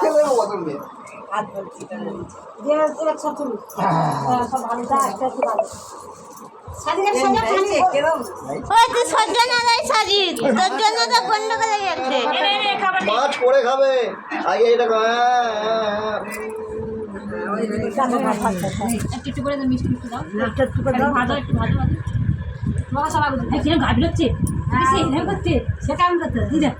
খেলে বদল নেই মাছ করে খাবে আগে এটা একটু করে মিষ্টি মিষ্টি দাও একটু ভাজো একটু ভাজো ভাজো বাবা সব আগে কিরম গাভীর হচ্ছে এরকম করছে সে কেমন করতে দিদা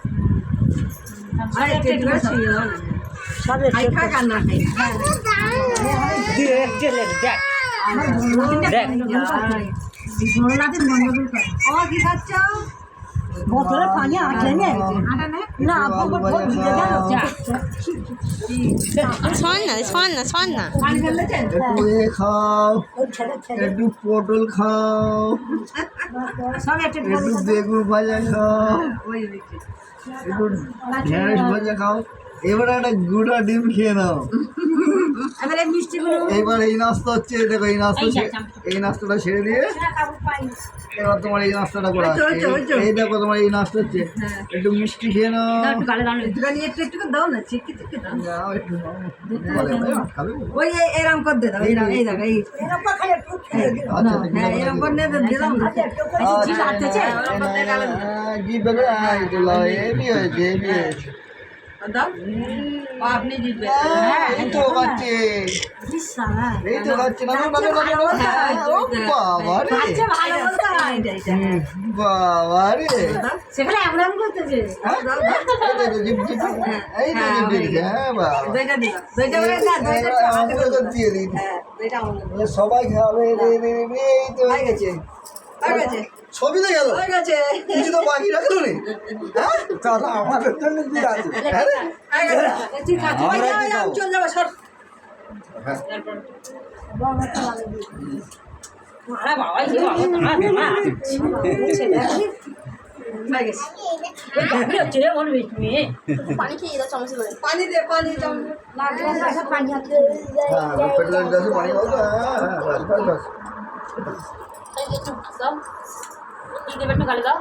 বোতলে পানি আটে না খাও একটু পটল খাও একটু বেগুন ভাজা খাও একটু ঢেঁড়স ভাজা খাও এবার একটা গুঁড়া ডিম খেয়ে নাও এবার এই নাস্তা হচ্ছে দেখো এই নাস্তাটা ছেড়ে দিয়ে এবার তোমার এই নাস্তাটা করা এই দেখো তোমার এই নাস্তা হচ্ছে একটু মিষ্টি খেয়ে নাও এরকম করে দে দাও এই দেখো আপনি জিতবেন এই তো খাচ্ছে এই তো খাচ্ছে না বাবা রে বাবা রে সেখানে আমরা করতেছে সবাই খাবে এই তো হয়ে গেছে ছবিতে গেল কিছু তো বাকি রাখলো নি তাহলে আমাদের জন্য কি আছে চল যাবো সর পানি খেয়ে দাও চামচ করে পানি দে পানি পানি দেবে একটু গালে দাও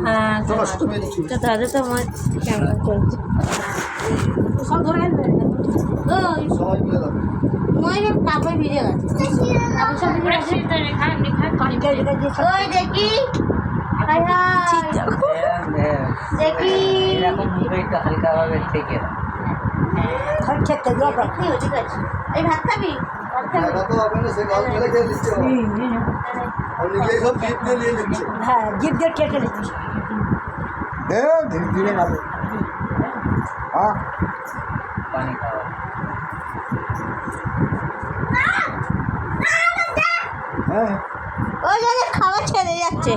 হ্যাঁ দাদা তো আমার ক্যামেরা চলছে সব ধরে আনবে কাপড় ভিজে গেছে দেখি দেখি হালকাভাবে থেকে খেতে দিয়ে দেখি ঠিক আছে এই ভাত খাবি হ্যাঁ জিপ দিয়ে কেটে নিচ্ছি ধীরে ধীরে খাবে হ্যাঁ পানি খাওয়া হ্যাঁ ওই জন্য খাওয়া ছেড়ে যাচ্ছে